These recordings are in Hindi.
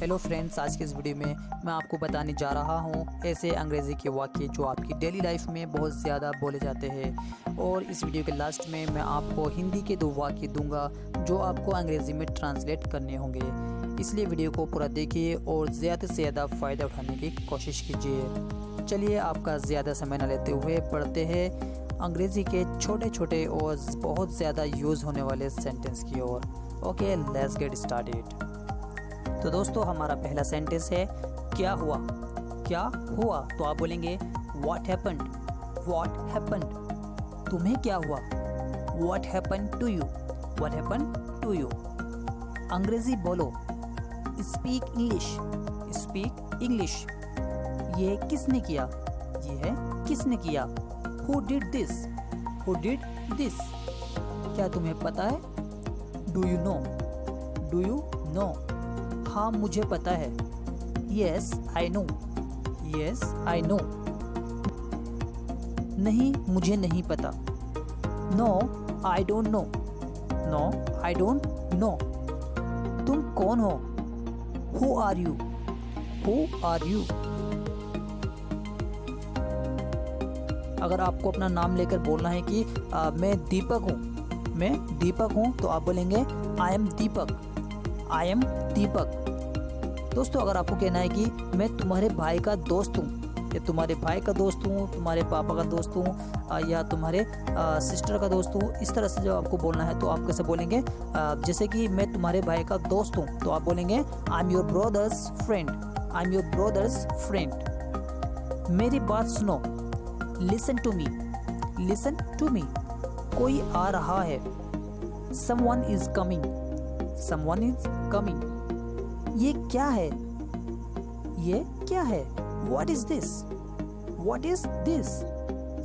हेलो फ्रेंड्स, आज की इस वीडियो में मैं आपको बताने जा रहा हूँ ऐसे अंग्रेज़ी के वाक्य जो आपकी डेली लाइफ में बहुत ज़्यादा बोले जाते हैं। और इस वीडियो के लास्ट में मैं आपको हिंदी के 2 वाक्य दूंगा जो आपको अंग्रेज़ी में ट्रांसलेट करने होंगे। इसलिए वीडियो को पूरा देखिए और ज़्यादा से ज़्यादा फ़ायदा उठाने की कोशिश कीजिए। चलिए आपका ज़्यादा समय न लेते हुए पढ़ते हैं अंग्रेज़ी के छोटे छोटे और बहुत ज़्यादा यूज़ होने वाले सेंटेंस की ओर। Okay, let's get started. तो दोस्तों, हमारा पहला सेंटेंस है क्या हुआ। क्या हुआ तो आप बोलेंगे व्हाट हैपेंड। व्हाट हैपेंड, तुम्हें क्या हुआ। What happened to you. What happened to you. अंग्रेजी बोलो, स्पीक इंग्लिश। Speak English. ये किसने किया। ये है किसने किया। Who did this. Who did this. क्या तुम्हें पता है। Do you know. Do you know. हाँ मुझे पता है। Yes I know. Yes I know. नहीं मुझे नहीं पता। No I don't know. No I don't know. तुम कौन हो। Who are you. Who are you. अगर आपको अपना नाम लेकर बोलना है कि मैं दीपक हूँ, मैं दीपक हूँ, तो आप बोलेंगे I M Deepak. I am दीपक। दोस्तों, अगर आपको कहना है कि मैं तुम्हारे भाई का दोस्त हूँ, या तुम्हारे भाई का दोस्त हूँ, तुम्हारे पापा का दोस्त हूँ, या तुम्हारे सिस्टर का दोस्त हूँ, इस तरह से जब आपको बोलना है तो आप कैसे बोलेंगे। जैसे कि मैं तुम्हारे भाई का दोस्त हूँ तो आप बोलेंगे I am your brother's friend. I am your brother's friend. मेरी बात सुनो। Listen to me. Listen to me. कोई आ रहा है। Someone is coming. Someone is coming. ये क्या है। ये क्या है। What is this? What is this?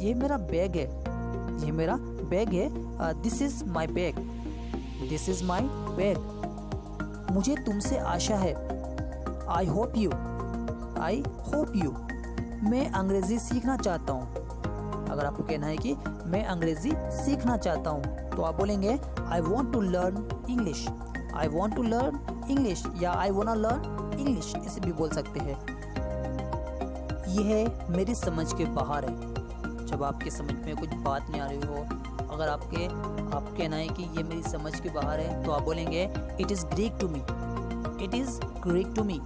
ये मेरा बैग है। ये मेरा बैग है। This is my bag. This is my bag. मुझे तुमसे आशा है। I hope you. I hope you. मैं अंग्रेजी सीखना चाहता हूँ। अगर आपको कहना है कि मैं अंग्रेजी सीखना चाहता हूँ तो आप बोलेंगे I want to learn English. I want to learn English या I wanna learn English, इसे भी बोल सकते हैं। यह मेरी समझ के बाहर है। जब आपके समझ में कुछ बात नहीं आ रही हो, अगर आप कहना है कि ये मेरी समझ के बाहर है तो आप बोलेंगे it is Greek to me. It is Greek to me.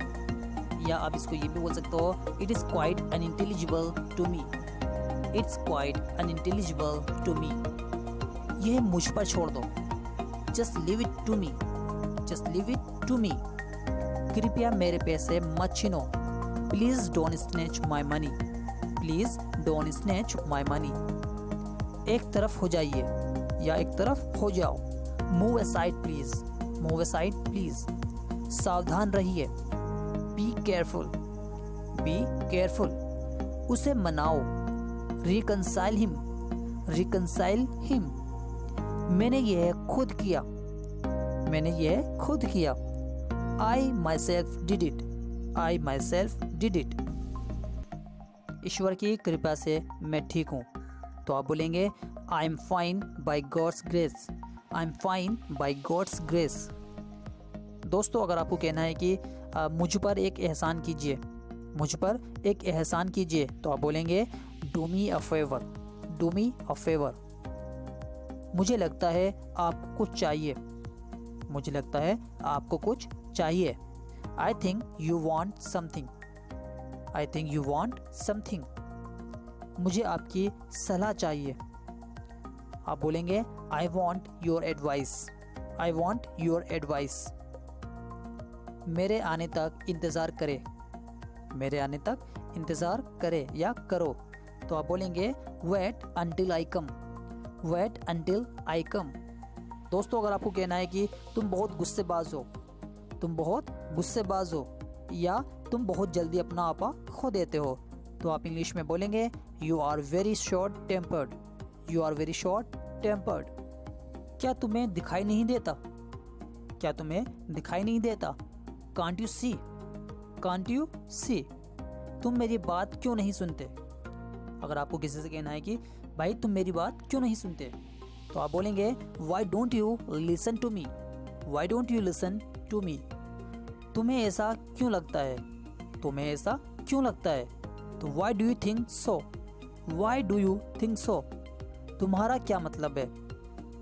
या आप इसको ये भी बोल सकते हो it is quite unintelligible to me. It's quite unintelligible to me. यह मुझ पर छोड़ दो। Just leave it to me. Just leave it to me. कृपया मेरे पैसे मत छीनो। Please don't snatch my money. Please don't snatch my money. एक तरफ हो जाइए या एक तरफ हो जाओ। Move aside please. Move aside please. सावधान रहिए। Be careful. Be careful. उसे मनाओ। Reconcile him. Reconcile him. मैंने यह खुद किया। मैंने यह खुद किया। I myself did it. I myself did it. ईश्वर की कृपा से मैं ठीक हूँ तो आप बोलेंगे I am fine by God's grace. I am fine by God's grace. दोस्तों, अगर आपको कहना है कि मुझ पर एक एहसान कीजिए, मुझ पर एक एहसान कीजिए, तो आप बोलेंगे do me a favour. Do me a favour. मुझे लगता है आपको कुछ चाहिए। मुझे लगता है आपको कुछ चाहिए। I think you want something. I think you want something. मुझे आपकी सलाह चाहिए। आप बोलेंगे I want your advice. I want your advice. मेरे आने तक इंतज़ार करे। मेरे आने तक इंतज़ार करे या करो तो आप बोलेंगे wait until I come. Wait until I come. दोस्तों, अगर आपको कहना है कि तुम बहुत गुस्सेबाज हो, तुम बहुत गुस्सेबाज हो, या तुम बहुत जल्दी अपना आपा खो देते हो, तो आप इंग्लिश में बोलेंगे you are very short tempered. You are very short tempered. क्या तुम्हें दिखाई नहीं देता। क्या तुम्हें दिखाई नहीं देता। Can't you see. Can't you see. तुम मेरी बात क्यों नहीं सुनते। अगर आपको किसी से कहना है कि भाई तुम मेरी बात क्यों नहीं सुनते, तो आप बोलेंगे why don't you listen to me. Why don't you listen to me. तुम्हें ऐसा क्यों लगता है? तुम्हें ऐसा क्यों लगता है? तो why do you think so? Why do you think so? तुम्हारा क्या मतलब है?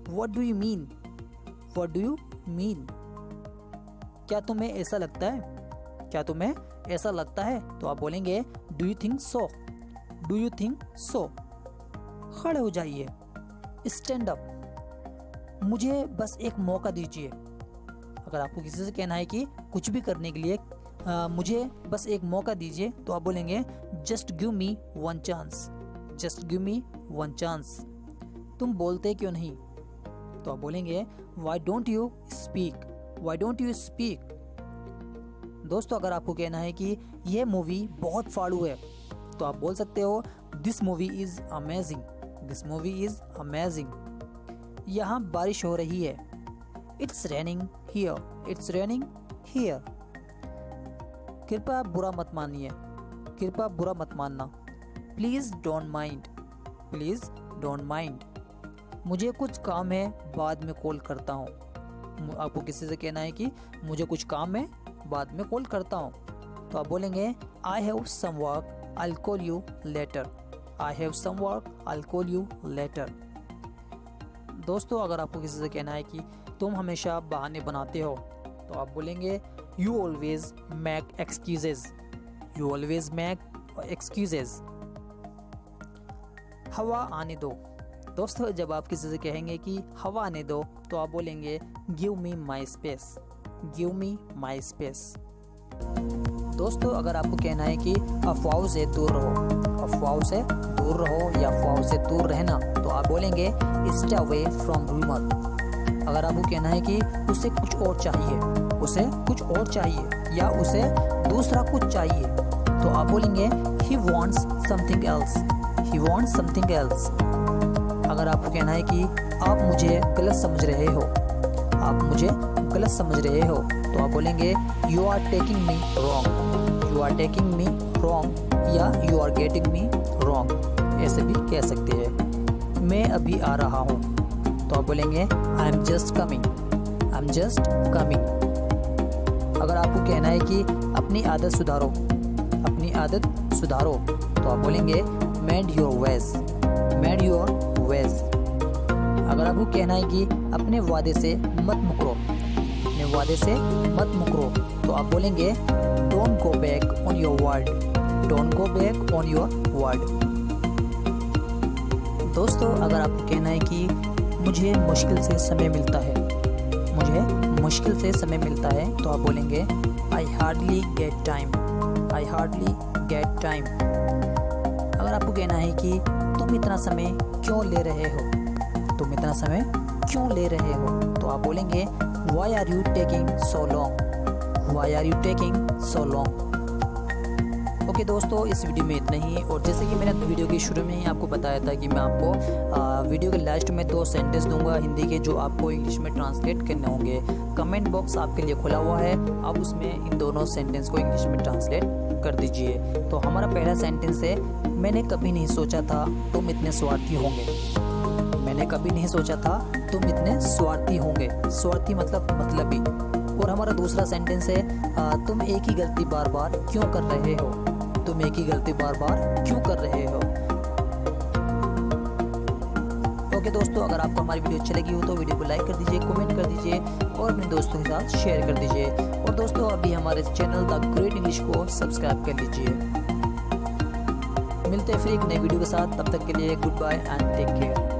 What do you mean? What do you mean? क्या तुम्हें ऐसा लगता है? क्या तुम्हें ऐसा लगता है? तो आप बोलेंगे do you think so? Do you think so? खड़े हो जाइए, स्टैंड अप। मुझे बस एक मौका दीजिए। अगर आपको किसी से कहना है कि कुछ भी करने के लिए मुझे बस एक मौका दीजिए, तो आप बोलेंगे just give me one chance. Just give me one chance. तुम बोलते क्यों नहीं? तो आप बोलेंगे why don't you speak? Y don't you speak? दोस्तों, अगर आपको कहना है कि यह मूवी बहुत फाड़ू है, तो आप बोल सकते हो this movie is amazing. This movie is amazing. यहाँ बारिश हो रही है। It's raining here. It's raining here. कृपया बुरा मत मानिए। कृपया बुरा मत मानना। Please don't mind. Please don't mind. मुझे कुछ काम है, बाद में कॉल करता हूँ। आपको किसी से कहना है कि मुझे कुछ काम है, बाद में कॉल करता हूँ, तो आप बोलेंगे I have some work, I will call you later. I have some work, I will call you later. दोस्तों, अगर आपको किसी से कहना है कि तुम हमेशा बहाने बनाते हो, तो आप बोलेंगे you always make excuses. You always make excuses. हवा आने दो। दोस्तों, जब आप किसी से कहेंगे कि हवा आने दो, तो आप बोलेंगे गिव मी माई स्पेस। गिव मी माई स्पेस। दोस्तों, अगर आपको कहना है कि अफवाहों से दूर रहो, अफवाहों से दूर रहो या अफवाहों से दूर रहना, तो आप बोलेंगे स्टे अवे फ्रॉम रूमर। अगर आपको कहना है कि उसे कुछ और चाहिए, उसे कुछ और चाहिए या उसे दूसरा कुछ चाहिए, तो आप बोलेंगे he wants something else. He wants something else. अगर आपको कहना है कि आप मुझे गलत समझ रहे हो, आप मुझे गलत समझ रहे हो, तो आप बोलेंगे you are taking me wrong. You are taking me wrong या you are getting me wrong, ऐसे भी कह सकते हैं। मैं अभी आ रहा हूँ, तो आप बोलेंगे I am just coming. I am just coming. अगर आपको कहना है कि अपनी आदत सुधारो, अपनी आदत सुधारो, तो आप बोलेंगे मेंड your ways. Mend your ways. अगर आपको कहना है कि अपने वादे से मत मुकरो, अपने वादे से मत मुकरो, तो आप बोलेंगे don't go back on your word. Don't go back on your word. दोस्तों, अगर आपको कहना है कि मुझे मुश्किल से समय मिलता है, मुझे मुश्किल से समय मिलता है, तो आप बोलेंगे I hardly get time. I hardly get time. अगर आपको कहना है कि तुम इतना समय क्यों ले रहे हो, तुम इतना समय क्यों ले रहे हो, तो आप बोलेंगे why are you taking so long. Why are you taking so long. Okay दोस्तों, इस वीडियो में इतना ही। और जैसे कि मैंने वीडियो के शुरू में ही आपको बताया था कि मैं आपको वीडियो के लास्ट में 2 सेंटेंस दूंगा हिंदी के, जो आपको इंग्लिश में ट्रांसलेट करने होंगे। कमेंट बॉक्स आपके लिए खुला हुआ है, आप उसमें इन दोनों सेंटेंस को इंग्लिश में ट्रांसलेट कर दीजिए। तो हमारा पहला सेंटेंस है, मैंने कभी नहीं सोचा था तुम इतने स्वार्थी होंगे। मैंने कभी नहीं सोचा था तुम इतने स्वार्थी होंगे। स्वार्थी मतलबी। और हमारा दूसरा सेंटेंस है, तुम एक ही गलती बार बार क्यों कर रहे हो। तुम एक ही गलती बार बार क्यों कर रहे हो। ओके दोस्तों, अगर आपको हमारी वीडियो अच्छी लगी हो तो वीडियो को लाइक कर दीजिए, कमेंट कर दीजिए और अपने दोस्तों के साथ शेयर कर दीजिए। और दोस्तों, अभी हमारे चैनल द ग्रेट इंग्लिश को सब्सक्राइब कर लीजिए। मिलते हैं फिर एक नई वीडियो के साथ, तब तक के लिए good bye and take care.